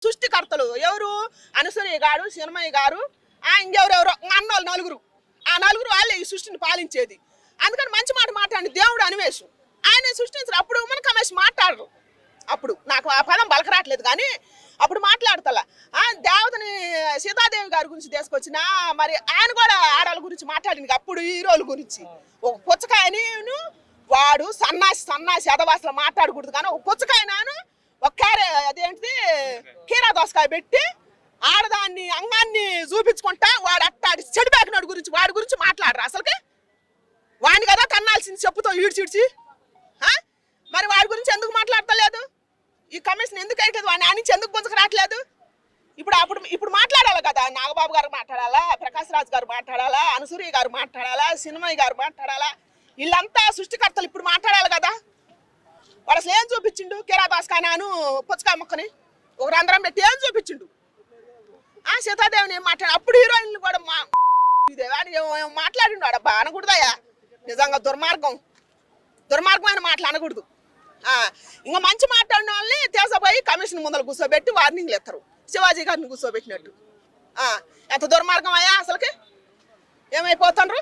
సృష్టికర్తలు ఎవరు? అనసూయ గారు, సినిమయ్య గారు, ఇంకెవరెవరో అన్నోళ్ళు నలుగురు. ఆ నలుగురు వాళ్ళే ఈ సృష్టిని పాలించేది. అందుకని మంచి మాట మాట్లాడి దేవుడు అనివేశం ఆయన సృష్టించారు. అప్పుడు మన కమేష్ మాట్లాడరు. అప్పుడు నాకు ఆ పదం బలకరాట్లేదు కానీ అప్పుడు మాట్లాడతలా దేవతని సీతాదేవి గారి గురించి తీసుకొచ్చిన మరి ఆయన కూడా ఆడవాళ్ళ గురించి మాట్లాడింది. అప్పుడు హీరోల గురించి ఒక పుచ్చకాయని వాడు సన్నాసి అదవాసలు మాట్లాడకూడదు కానీ ఒక పుచ్చకాయ నాను ఒక అదేంటిది కీరా దోసకాయ పెట్టి ఆడదాన్ని అంగాన్ని చూపించుకుంటా వాడు అట్టాడి చెడిపోకినాడు గురించి వాడి గురించి మాట్లాడరు. అసలుకి వాడిని కదా తన్నాల్సింది చెప్పుతో ఈడ్చిడ్చి. మరి వాడి గురించి ఎందుకు మాట్లాడతలేదు? ఈ కమిషన్ ఎందుకు అయితే వాడిని ఆ నుంచి ఎందుకు గుంజకు రావట్లేదు? ఇప్పుడు మాట్లాడాలి కదా. నాగబాబు గారు మాట్లాడాలా, ప్రకాష్ రాజ్ గారు మాట్లాడాలా, అనసూయ గారు మాట్లాడాలా, సినిమయ్య గారు మాట్లాడాలా, వీళ్ళంతా సృష్టికర్తలు ఇప్పుడు మాట్లాడాలి కదా. వాడు అసలు ఏం చూపించిండు? కిరాదాస్కానాను పుచ్చకాయ మొక్కని ఒక రంధ్రం పెట్టి ఏం చూపించిండు? సీతాదేవిని ఏం మాట్లాడు? అప్పుడు హీరోయిన్లు కూడా మాట్లాడిండు. వాడబ్బా అనకూడదయ్యా, నిజంగా దుర్మార్గమైన మాటలు అనకూడదు. ఇంకా మంచి మాట్లాడిన వాళ్ళని తీసపోయి కమిషన్ ముందర కూర్చోబెట్టి వార్నింగ్లు ఎత్తారు. శివాజీ గారిని కూర్చోబెట్టినట్టు. ఎంత దుర్మార్గం అయ్యా అసలుకి. ఏమైపోతుండ్రు?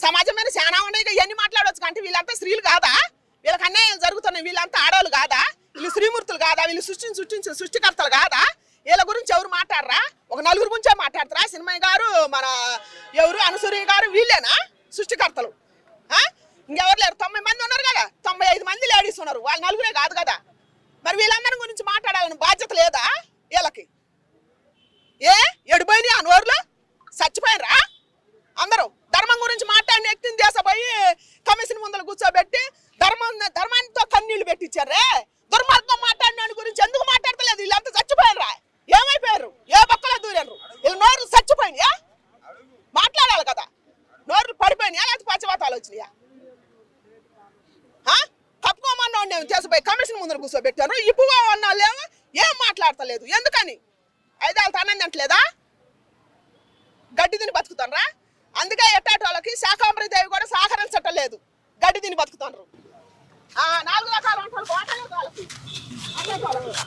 సమాజం మీద చాలా ఉన్నాయి. ఇవన్నీ మాట్లాడవచ్చు అంటే వీళ్ళంతా స్త్రీలు కాదా? వీళ్ళకి అన్యాయం జరుగుతున్నాయి. వీళ్ళంతా ఆడవాళ్ళు కాదా? వీళ్ళు స్త్రీమూర్తులు కాదా? వీళ్ళు సృష్టికర్తలు కాదా? వీళ్ళ గురించి ఎవరు మాట్లాడరా? ఒక నలుగురు గురించే మాట్లాడతారా? సినిమయ్య గారు, మన ఎవరు అనసూయ గారు, వీళ్ళేనా సృష్టికర్తలు? ఇంకెవరు లేరు. 90 మంది ఉన్నారు కదా, 95 మంది లేడీస్ ఉన్నారు. వాళ్ళు నలుగురే కాదు కదా. మరి వీళ్ళందరి గురించి మాట్లాడాలని బాధ్యత లేదా వీళ్ళకి? ఎడిపోయినాయి ఆ నోరులో చచ్చిపోయినరా అందరూ? ధర్మం గురించి మాట్లాడిన వ్యక్తిని దేశపోయి కమిషన్ ముందర కూర్చోబెట్టి ధర్మానితో కన్నీళ్లు పెట్టించారే. దుర్మార్గం మాట్లాడిన గురించి ఎందుకు మాట్లాడతలేదు? వీళ్ళంతా చచ్చిపోయినరా? ఏమైపోయారు? ఏ పక్కలో దూరారు? వీళ్ళు నోర్లు చచ్చిపోయినాయా? మాట్లాడాలి కదా. నోర్లు పడిపోయినాయా లేకపోతే పచ్చవాతాలు వచ్చినాయా? కప్పుకోమన్నా చేసిపోయి కమిషన్ ముందర కూర్చోబెట్టారు. ఇప్పుడు అన్న వాళ్ళేమో ఏం మాట్లాడతలేదు. ఎందుకని? 5 ఏళ్ళ తనంది అంటలేదా? గడ్డి తిని బతుకుతానరా? అందుకే ఎట్టాటి వాళ్ళకి శాకాంబరి దేవి కూడా సహకరించటం లేదు. గడ్డి తిని బతుకుతారు. 4 రకాల వంటలు వాళ్ళకి